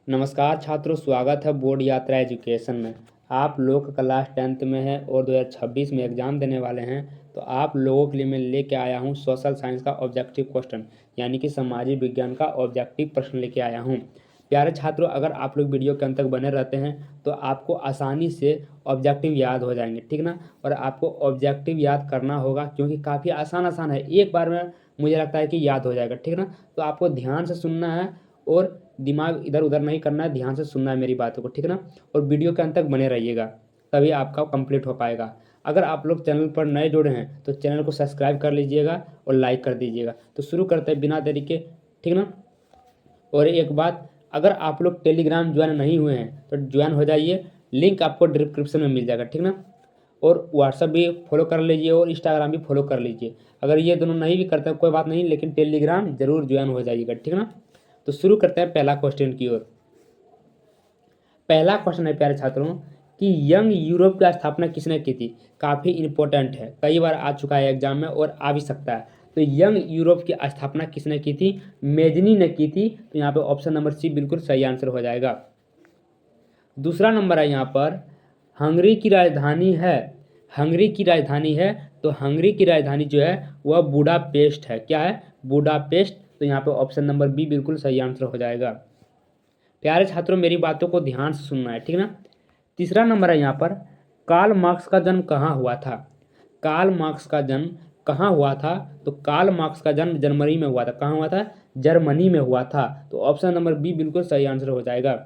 नमस्कार छात्रों, स्वागत है बोर्ड यात्रा एजुकेशन में। आप लोग क्लास 10th में है और 2026 में एग्ज़ाम देने वाले हैं, तो आप लोगों के लिए मैं लेके आया हूं सोशल साइंस का ऑब्जेक्टिव क्वेश्चन, यानी कि सामाजिक विज्ञान का ऑब्जेक्टिव प्रश्न लेके आया हूं। प्यारे छात्रों, अगर आप लोग वीडियो के अंत तक बने रहते हैं तो आपको आसानी से ऑब्जेक्टिव याद हो जाएंगे, ठीक ना। और आपको ऑब्जेक्टिव याद करना होगा क्योंकि काफ़ी आसान है, एक बार में मुझे लगता है कि याद हो जाएगा, ठीक ना। तो आपको ध्यान से सुनना है और दिमाग इधर उधर नहीं करना है, ध्यान से सुनना है मेरी बातों को, ठीक ना। और वीडियो के अंत तक बने रहिएगा, तभी आपका कंप्लीट हो पाएगा। अगर आप लोग चैनल पर नए जुड़े हैं तो चैनल को सब्सक्राइब कर लीजिएगा और लाइक कर दीजिएगा। तो शुरू करते हैं बिना देरी के, ठीक ना। और एक बात, अगर आप लोग टेलीग्राम ज्वाइन नहीं हुए हैं तो ज्वाइन हो जाइए, लिंक आपको डिस्क्रिप्शन में मिल जाएगा, ठीक ना। और व्हाट्सअप भी फॉलो कर लीजिए और इंस्टाग्राम भी फॉलो कर लीजिए। अगर ये दोनों नहीं भी करते कोई बात नहीं, लेकिन टेलीग्राम जरूर ज्वाइन हो जाइएगा, ठीक ना। तो शुरू करते हैं पहला क्वेश्चन की ओर। पहला क्वेश्चन है प्यारे छात्रों कि यंग यूरोप की स्थापना किसने की थी। काफ़ी इंपॉर्टेंट है, कई बार आ चुका है एग्जाम में और आ भी सकता है। तो यंग यूरोप की स्थापना किसने की थी? मेजनी ने की थी। तो यहाँ पे ऑप्शन नंबर सी बिल्कुल सही आंसर हो जाएगा। दूसरा नंबर है यहाँ पर, हंगरी की राजधानी है। हंगरी की राजधानी है, तो हंगरी की राजधानी जो है वह बुडापेस्ट है। क्या है? बुडापेस्ट। तो यहाँ पे ऑप्शन नंबर बी बिल्कुल सही आंसर हो जाएगा। प्यारे छात्रों, मेरी बातों को ध्यान से सुनना है, ठीक ना। तीसरा नंबर है यहाँ पर, कार्ल मार्क्स का जन्म कहाँ हुआ था। कार्ल मार्क्स का जन्म कहाँ हुआ था? तो कार्ल मार्क्स का जन्म जर्मनी में हुआ था। कहाँ हुआ था? जर्मनी में हुआ था। तो ऑप्शन नंबर बी बिल्कुल सही आंसर हो जाएगा।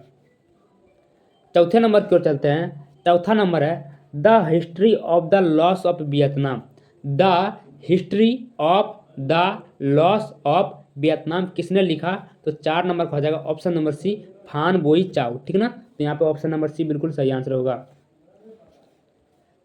चौथे नंबर की ओर चलते हैं। चौथा नंबर है, the history of the loss of Vietnam. The history of the loss of Vietnam किसने लिखा? तो 4 नंबर का हो जाएगा ऑप्शन नंबर सी, फान बोई चाउ, ठीक ना। तो यहाँ पे ऑप्शन नंबर सी बिल्कुल सही आंसर होगा।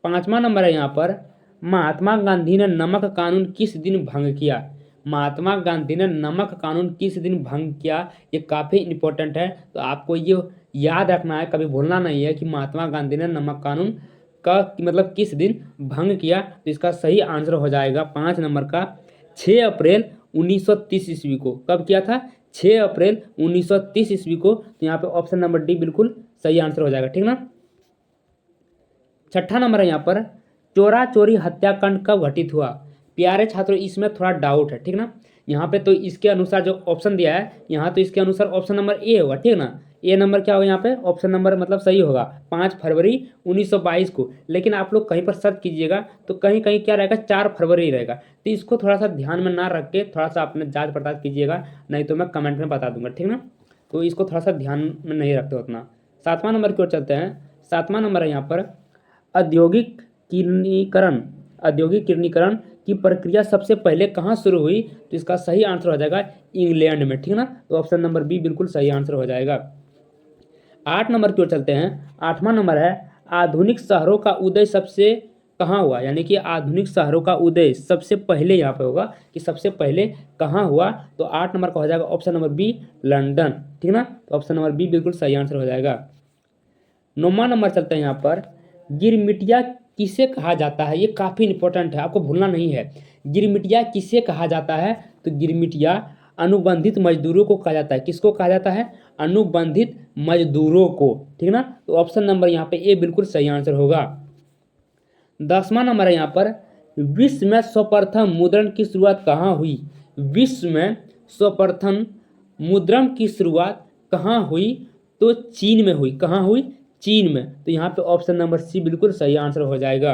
पांचवा नंबर है यहाँ पर, महात्मा गांधी ने नमक कानून किस दिन भंग किया। महात्मा गांधी ने नमक कानून किस दिन भंग किया? ये काफ़ी इंपॉर्टेंट है, तो आपको ये याद रखना है, कभी भूलना नहीं है कि महात्मा गांधी ने नमक कानून का मतलब किस दिन भंग किया। तो इसका सही आंसर हो जाएगा 5 नंबर का, 6 अप्रैल 1930 ईस्वी को। कब किया था? 6 अप्रैल 1930 ईस्वी को। तो यहाँ पे ऑप्शन नंबर डी बिल्कुल सही आंसर हो जाएगा, ठीक ना। छठा नंबर है यहाँ पर, चोरा चोरी हत्याकांड कब घटित हुआ। प्यारे छात्रों, इसमें थोड़ा डाउट है, ठीक ना। यहाँ पे तो इसके अनुसार जो ऑप्शन दिया है, यहाँ तो इसके अनुसार ऑप्शन नंबर ए होगा, ठीक ना। ए नंबर क्या होगा यहाँ पे? ऑप्शन नंबर मतलब सही होगा 5 फरवरी 1922 को। लेकिन आप लोग कहीं पर सर्च कीजिएगा तो कहीं कहीं क्या रहेगा, 4 फरवरी रहेगा। तो इसको थोड़ा सा ध्यान में ना रख के थोड़ा सा अपने जांच पड़ताल कीजिएगा, नहीं तो मैं कमेंट में बता दूंगा, ठीक ना। तो इसको थोड़ा सा ध्यान में नहीं रखते उतना। 7वां नंबर की ओर चलते हैं। 7वां नंबर है यहाँ पर, औद्योगिक किरणीकरण। औद्योगिक किरणीकरण की प्रक्रिया सबसे पहले कहाँ शुरू हुई? तो इसका सही आंसर हो जाएगा इंग्लैंड में, ठीक ना। तो ऑप्शन नंबर बी बिल्कुल सही आंसर हो जाएगा। 8 नंबर की ओर चलते हैं। 8वां नंबर है, आधुनिक शहरों का उदय सबसे कहाँ हुआ, यानी कि आधुनिक शहरों का उदय सबसे पहले यहाँ पे होगा कि सबसे पहले कहाँ हुआ। तो 8 नंबर का हो जाएगा ऑप्शन नंबर बी, लंदन, ठीक ना। तो ऑप्शन नंबर बी बिल्कुल सही आंसर हो जाएगा। 9वां नंबर चलते हैं यहाँ पर, गिरमिटिया किसे कहा जाता है। ये काफ़ी इंपॉर्टेंट है, आपको भूलना नहीं है। गिरमिटिया किसे कहा जाता है? तो गिरमिटिया अनुबंधित मजदूरों को कहा जाता है। किसको कहा जाता है? अनुबंधित मजदूरों को, ठीक ना। तो ऑप्शन नंबर यहाँ पे ए बिल्कुल सही आंसर होगा। 10वां नंबर है यहाँ पर, विश्व में सर्वप्रथम मुद्रण की शुरुआत कहाँ हुई। विश्व में सर्वप्रथम मुद्रण की शुरुआत कहाँ हुई? तो चीन में हुई। कहाँ हुई? चीन में। तो यहाँ पे ऑप्शन नंबर सी बिल्कुल सही आंसर हो जाएगा।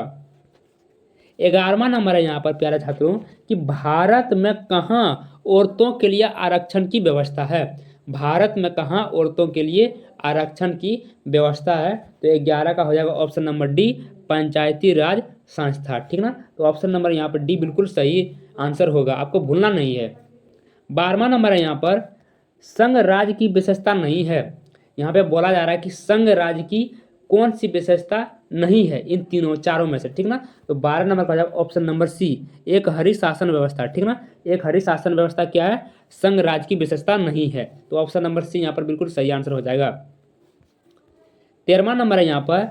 11वां नंबर है यहाँ पर प्यारे छात्रों कि भारत में कहाँ औरतों के लिए आरक्षण की व्यवस्था है। भारत में कहाँ औरतों के लिए आरक्षण की व्यवस्था है? तो 11 का हो जाएगा ऑप्शन नंबर डी, पंचायती राज संस्था, ठीक ना। तो ऑप्शन नंबर यहाँ पर डी बिल्कुल सही आंसर होगा, आपको भूलना नहीं है। 12वां नंबर है यहाँ पर, संघ राज्य की विशेषता नहीं है। यहाँ पे बोला जा रहा है कि संघ राज्य की कौन सी विशेषता नहीं है इन तीनों चारों में से, ठीक ना। तो 12 नंबर का ऑप्शन नंबर सी, एक हरी शासन व्यवस्था, ठीक ना। एक हरी शासन व्यवस्था क्या है? संघ राज्य की विशेषता नहीं है। तो ऑप्शन नंबर सी यहाँ पर बिल्कुल सही आंसर हो जाएगा। 13वां नंबर है यहाँ पर,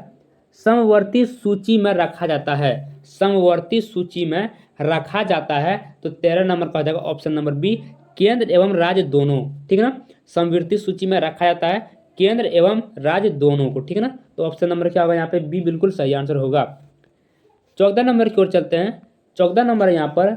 समवर्ती सूची में रखा जाता है। समवर्ती सूची में रखा जाता है। तो 13 नंबर का हो जाएगा ऑप्शन नंबर बी, केंद्र एवं राज्य दोनों, ठीक है ना। समवर्ती सूची में रखा जाता है केंद्र एवं राज्य दोनों को, ठीक है ना। तो ऑप्शन नंबर क्या होगा यहाँ पे बी बिल्कुल सही आंसर होगा। 14 नंबर की ओर चलते हैं। 14 नंबर यहाँ पर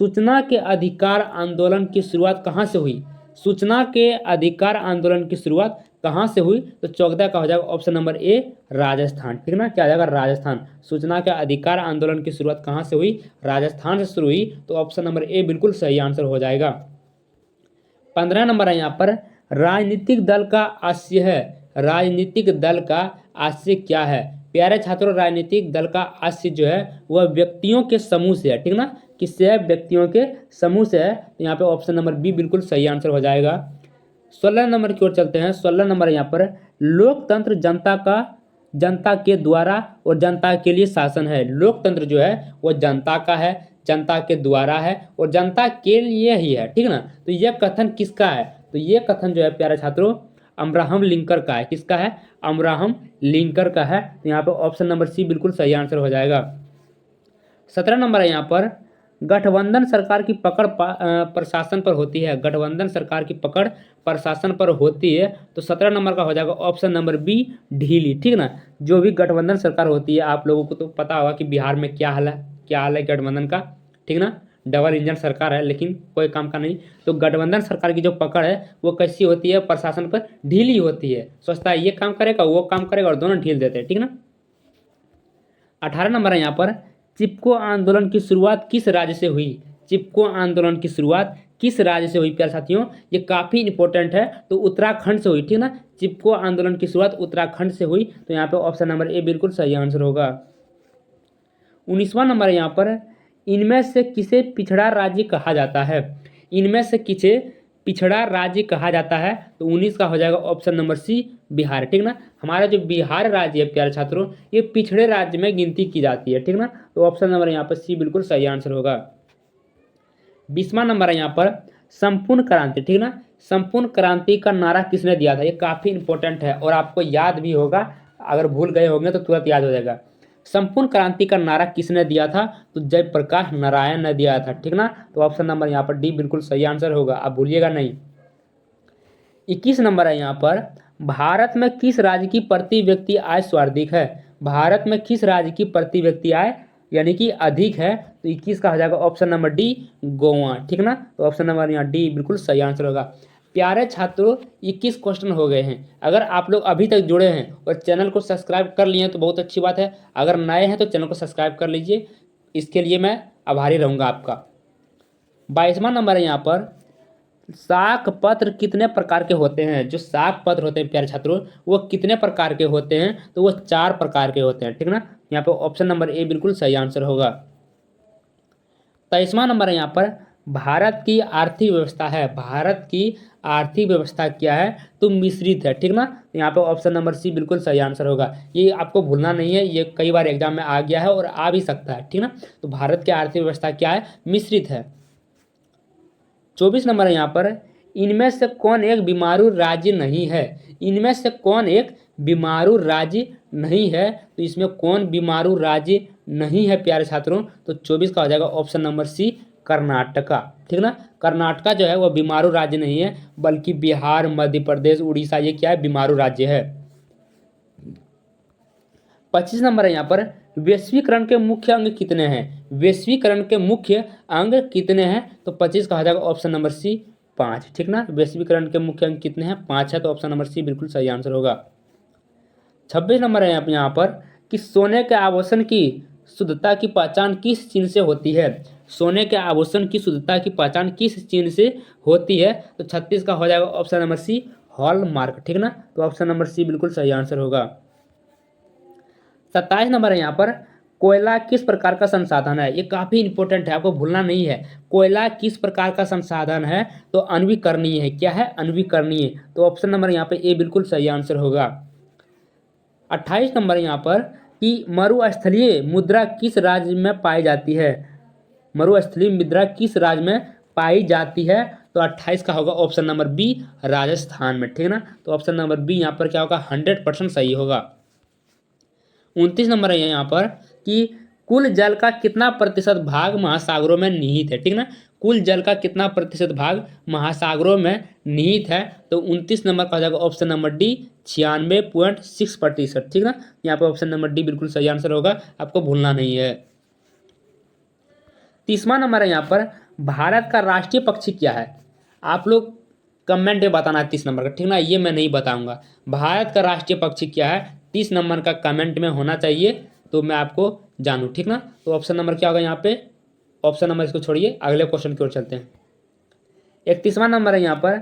सूचना के अधिकार आंदोलन की शुरुआत कहाँ से हुई? सूचना के अधिकार आंदोलन की शुरुआत कहाँ से हुई? तो 14 का हो जाएगा ऑप्शन नंबर ए राजस्थान, ठीक है ना। क्या आ जाएगा? राजस्थान। सूचना के अधिकार आंदोलन की शुरुआत कहाँ से हुई? राजस्थान से शुरू हुई, तो ऑप्शन नंबर ए बिल्कुल सही आंसर हो जाएगा। 15 नंबर है यहाँ पर राजनीतिक दल का आशय है। राजनीतिक दल का आशय क्या है? प्यारे छात्रों, राजनीतिक दल का आशय जो है वह व्यक्तियों के समूह से है, ठीक ना। किससे है? व्यक्तियों के समूह से है। तो यहाँ पे ऑप्शन नंबर बी बिल्कुल सही आंसर हो जाएगा। 16 नंबर की ओर चलते हैं। 16 नंबर यहाँ पर लोकतंत्र जनता के द्वारा और जनता के लिए शासन है। लोकतंत्र जो है वो जनता का है, जनता के द्वारा है और जनता के लिए ही है, ठीक ना। तो यह कथन किसका है? तो ये कथन जो है प्यारे छात्रों अब्राहम लिंकन का है। किसका है? अब्राहम लिंकन का है। तो यहाँ पे ऑप्शन नंबर सी बिल्कुल सही आंसर हो जाएगा। 17 नंबर है यहाँ पर गठबंधन सरकार की पकड़ प्रशासन पर होती है। गठबंधन सरकार की पकड़ प्रशासन पर होती है, तो 17 नंबर का हो जाएगा ऑप्शन नंबर बी ढीली, ठीक ना। जो भी गठबंधन सरकार होती है, आप लोगों को तो पता होगा कि बिहार में क्या हाल है गठबंधन का, ठीक ना। डबल इंजन सरकार है लेकिन कोई काम का नहीं। तो गठबंधन सरकार की जो पकड़ है वो कैसी होती है? प्रशासन पर ढीली होती है। सोचता है ये काम करेगा वो काम करेगा और दोनों ढील देते हैं, ठीक ना। 18 नंबर है यहाँ पर चिपको आंदोलन की शुरुआत किस राज्य से हुई? चिपको आंदोलन की शुरुआत किस राज्य से हुई प्यारे साथियों? ये काफ़ी इंपॉर्टेंट है। तो उत्तराखंड से हुई, ठीक ना। चिपको आंदोलन की शुरुआत उत्तराखंड से हुई, तो यहाँ पे ऑप्शन नंबर ए बिल्कुल सही आंसर होगा। 19वां नंबर है यहाँ पर इनमें से किसे पिछड़ा राज्य कहा जाता है? इनमें से किसे पिछड़ा राज्य कहा जाता है? तो 19 का हो जाएगा ऑप्शन नंबर सी बिहार, ठीक ना। हमारा जो बिहार राज्य है प्यारे छात्रों ये पिछड़े राज्य में गिनती की जाती है, ठीक ना। तो ऑप्शन नंबर यहाँ पर सी बिल्कुल सही आंसर होगा। 20वां नंबर है यहाँ पर संपूर्ण क्रांति, ठीक ना। संपूर्ण क्रांति का नारा किसने दिया था? ये काफ़ी इंपॉर्टेंट है और आपको याद भी होगा, अगर भूल गए होंगे तो तुरंत याद हो जाएगा। संपूर्ण क्रांति का नारा किसने दिया था? तो जयप्रकाश नारायण ने दिया था, ठीक ना। तो ऑप्शन नंबर यहाँ पर डी बिल्कुल सही आंसर होगा, आप भूलिएगा नहीं। 21 नंबर है यहाँ पर भारत में किस राज्य की प्रति व्यक्ति आय सर्वाधिक है? भारत में किस राज्य की प्रति व्यक्ति आय यानी कि अधिक है? तो 21 का हो जाएगा ऑप्शन नंबर डी गोवा, ठीक ना। तो ऑप्शन नंबर यहाँ डी बिल्कुल सही आंसर होगा। प्यारे छात्रों 21 क्वेश्चन हो गए हैं। अगर आप लोग अभी तक जुड़े हैं और चैनल को सब्सक्राइब कर लिए हैं तो बहुत अच्छी बात है। अगर नए हैं तो चैनल को सब्सक्राइब कर लीजिए, इसके लिए मैं आभारी रहूँगा आपका। 22वां नंबर है यहाँ पर साख पत्र कितने प्रकार के होते हैं? जो साख पत्र होते हैं प्यारे छात्रों वो कितने प्रकार के होते हैं? तो वो 4 प्रकार के होते हैं, ठीक ना। यहाँ पे ऑप्शन नंबर ए बिल्कुल सही आंसर होगा। 23वां नंबर है यहाँ पर भारत की आर्थिक व्यवस्था है। भारत की आर्थिक व्यवस्था क्या है? तो मिश्रित है, ठीक ना। यहाँ पे ऑप्शन नंबर सी बिल्कुल सही आंसर होगा। ये आपको भूलना नहीं है, ये कई बार एग्जाम में आ गया है और आ भी सकता है, ठीक ना। तो भारत की आर्थिक व्यवस्था क्या है? मिश्रित है। 24 नंबर है यहाँ पर इनमें से कौन एक बीमारू राज्य नहीं है? इनमें से कौन एक बीमारू राज्य नहीं है? तो इसमें कौन बीमारू राज्य नहीं है प्यारे छात्रों? तो 24 का हो जाएगा ऑप्शन नंबर सी कर्नाटका, ठीक ना। कर्नाटका जो है वह बीमारू राज्य नहीं है, बल्कि बिहार, मध्य प्रदेश, उड़ीसा ये क्या है? बीमारू राज्य है। 25 नंबर है यहाँ पर वैश्वीकरण के मुख्य अंग कितने हैं? वैश्वीकरण के मुख्य अंग कितने हैं? तो 25 का हो जाएगा ऑप्शन नंबर सी 5, ठीक ना। वैश्वीकरण के मुख्य अंग कितने हैं? 5 है, तो ऑप्शन नंबर सी बिल्कुल सही आंसर होगा। 26 नंबर है यहाँ पर कि सोने के आभूषण की शुद्धता की पहचान किस चिन्ह से होती है? सोने के आभूषण की शुद्धता की पहचान किस चिन्ह से होती है? तो 36 का हो जाएगा ऑप्शन नंबर सी हॉलमार्क, ठीक ना। तो ऑप्शन नंबर सी बिल्कुल सही आंसर होगा। 27 नंबर है यहाँ पर कोयला किस प्रकार का संसाधन है? ये काफ़ी इंपॉर्टेंट है, आपको भूलना नहीं है। कोयला किस प्रकार का संसाधन है? तो अनवीकरणीय है। क्या है? अनवीकरणीय। तो ऑप्शन नंबर यहाँ पे ए बिल्कुल सही आंसर होगा। 28 नंबर यहाँ पर कि मरुस्थलीय मुद्रा किस राज्य में पाई जाती है? मरुस्थलीय मुद्रा किस राज्य में पाई जाती है? तो 28 का होगा ऑप्शन नंबर बी राजस्थान में, ठीक ना। तो ऑप्शन नंबर बी यहाँ पर क्या होगा? 100% सही होगा। 29 नंबर है यहाँ पर कि कुल जल का कितना प्रतिशत भाग महासागरों में निहित है, ठीक ना। कुल जल का कितना प्रतिशत भाग महासागरों में निहित है, तो 29 नंबर का हो जाएगा ऑप्शन नंबर डी 96.6%, ठीक ना। यहाँ पे ऑप्शन नंबर डी बिल्कुल सही आंसर होगा, आपको भूलना नहीं है। 30वां नंबर है यहाँ पर, भारत का राष्ट्रीय पक्षी क्या है। आप लोग कमेंट में बताना है 30 नंबर का, ठीक ना, ये मैं नहीं बताऊंगा। भारत का राष्ट्रीय पक्षी क्या है 30 नंबर का कमेंट में होना चाहिए, तो मैं आपको जानूँ, ठीक ना। तो ऑप्शन नंबर क्या होगा यहाँ पे, ऑप्शन नंबर इसको छोड़िए, अगले क्वेश्चन की ओर चलते हैं। 31वां नंबर है यहाँ पर,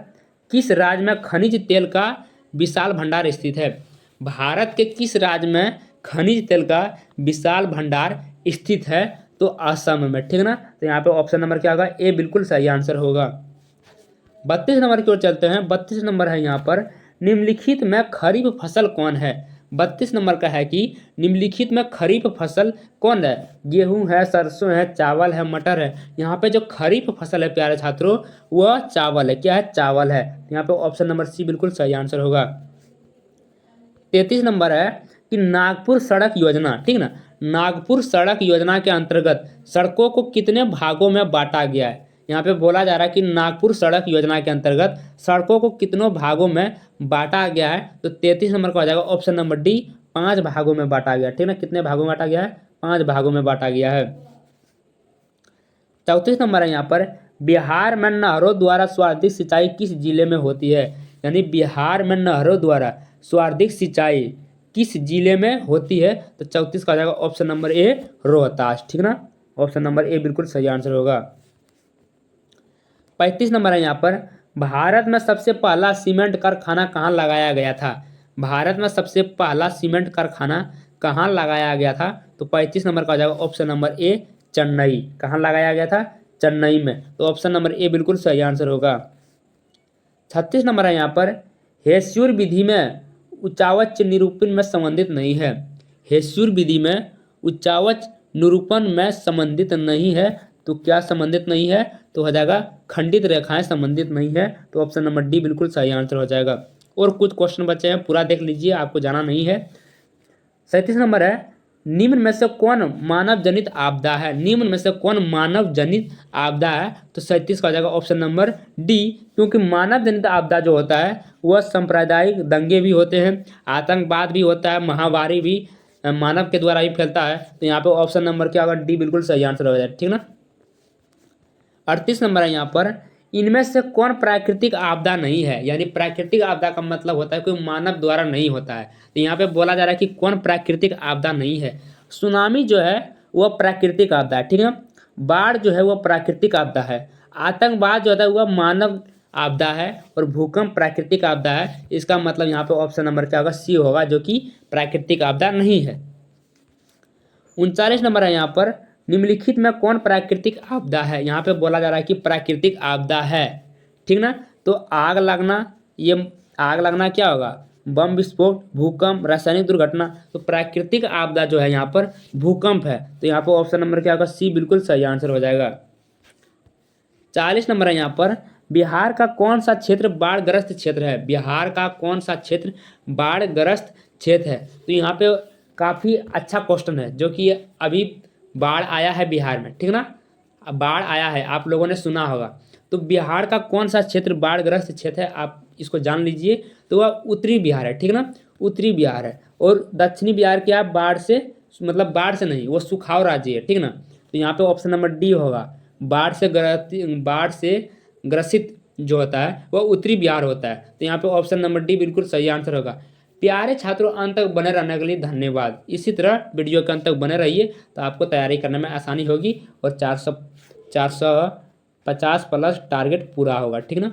किस राज्य में खनिज तेल का विशाल भंडार स्थित है। भारत के किस राज्य में खनिज तेल का विशाल भंडार स्थित है, तो असम में, ठीक ना। तो यहाँ पे ऑप्शन नंबर क्या होगा, ए बिल्कुल सही आंसर होगा। 32 नंबर की ओर चलते हैं। 32 नंबर है यहाँ पर, निम्नलिखित में खरीफ फसल कौन है। 32 नंबर का है कि निम्नलिखित में खरीफ फसल कौन है। गेहूं है, सरसों है, चावल है, मटर है। यहाँ पे जो खरीफ फसल है प्यारे छात्रों, वह चावल है। क्या है, चावल है। यहाँ पे ऑप्शन नंबर सी बिल्कुल सही आंसर होगा। 33 नंबर है कि नागपुर सड़क योजना, ठीक ना, नागपुर सड़क योजना के अंतर्गत सड़कों को कितने भागों में बांटा गया है। यहाँ पे बोला जा रहा है कि नागपुर सड़क योजना के अंतर्गत सड़कों को कितनों भागों में बांटा गया है, तो 33 नंबर का हो जाएगा ऑप्शन नंबर डी 5 भागों में बांटा गया, ठीक ना। कितने भागों में बांटा गया है, 5 भागों में बांटा गया है। 34 नंबर है यहाँ पर, बिहार में नहरों द्वारा सर्वाधिक सिंचाई किस जिले में होती है। यानी बिहार में नहरों द्वारा सर्वाधिक सिंचाई किस जिले में होती है, तो 34 का हो जाएगा ऑप्शन नंबर ए रोहतास, ठीक ना। ऑप्शन नंबर ए बिल्कुल सही आंसर होगा। 35 नंबर है यहाँ पर, भारत में सबसे पहला सीमेंट कारखाना कहाँ लगाया गया था। भारत में सबसे पहला सीमेंट कारखाना कहाँ लगाया गया था, तो 35 नंबर का हो जाएगा ऑप्शन नंबर ए चेन्नई। कहाँ लगाया गया था, चेन्नई में। तो ऑप्शन नंबर ए बिल्कुल सही आंसर होगा। 36 नंबर है यहाँ पर, हेस्यूर विधि में उच्चावच निरूपण में संबंधित नहीं है। हेस्यूर विधि में उच्चावच निरूपण में संबंधित नहीं है, तो क्या संबंधित नहीं है, तो हो जाएगा खंडित रेखाएं संबंधित नहीं है। तो ऑप्शन नंबर डी बिल्कुल सही आंसर हो जाएगा। और कुछ क्वेश्चन बचे हैं, पूरा देख लीजिए, आपको जाना नहीं है। 37 नंबर है, निम्न में से कौन मानव जनित आपदा है। निम्न में से कौन मानव जनित आपदा है, तो 37 का हो जाएगा ऑप्शन नंबर डी, क्योंकि मानव जनित आपदा जो होता है वह सांप्रदायिक दंगे भी होते हैं, आतंकवाद भी होता है, महामारी भी मानव के द्वारा ही फैलता है। तो यहाँ पे ऑप्शन नंबर क्या होगा, डी बिल्कुल सही आंसर हो जाएगा, ठीक ना। 38 नंबर है यहाँ पर, इनमें से कौन प्राकृतिक आपदा नहीं है। यानी प्राकृतिक आपदा का मतलब होता है कोई मानव द्वारा नहीं होता है। तो यहाँ पे बोला जा रहा है कि कौन प्राकृतिक आपदा नहीं है। सुनामी जो है वह प्राकृतिक आपदा है, ठीक है। बाढ़ जो है वह प्राकृतिक आपदा है। आतंकवाद जो होता है वह मानव आपदा है, और भूकंप प्राकृतिक आपदा है। इसका मतलब यहाँ पे ऑप्शन नंबर क्या होगा, सी होगा, जो कि प्राकृतिक आपदा नहीं है। 39 नंबर है यहाँ पर, निम्नलिखित में कौन प्राकृतिक आपदा है। यहाँ पे बोला जा रहा है कि प्राकृतिक आपदा है, ठीक ना। तो आग लगना, ये आग लगना क्या होगा, बम विस्फोट, भूकंप, रासायनिक दुर्घटना। तो प्राकृतिक आपदा जो है यहाँ पर भूकंप है। तो यहाँ पर ऑप्शन नंबर क्या होगा, सी बिल्कुल सही आंसर हो जाएगा। 40 नंबर है यहाँ पर, बिहार का कौन सा क्षेत्र बाढ़ग्रस्त क्षेत्र है। बिहार का कौन सा क्षेत्र बाढ़ग्रस्त क्षेत्र है। तो यहाँ पे काफ़ी अच्छा क्वेश्चन है, जो कि अभी बाढ़ आया है बिहार में, ठीक ना। अब बाढ़ आया है, आप लोगों ने सुना होगा। तो बिहार का कौन सा क्षेत्र बाढ़ग्रस्त क्षेत्र है, आप इसको जान लीजिए। तो वह उत्तरी बिहार है, ठीक ना, उत्तरी बिहार है। और दक्षिणी बिहार क्या, बाढ़ से मतलब बाढ़ से नहीं, वो सुखाव राज्य है, ठीक ना। तो यहाँ पे ऑप्शन नंबर डी होगा, बाढ़ से ग्रसित जो होता है वह उत्तरी बिहार होता है। तो यहाँ पे ऑप्शन नंबर डी बिल्कुल सही आंसर होगा। प्यारे छात्रों, अंत तक बने रहने के लिए धन्यवाद। इसी तरह वीडियो के अंत तक बने रहिए, तो आपको तैयारी करने में आसानी होगी और 450 प्लस टारगेट पूरा होगा, ठीक ना।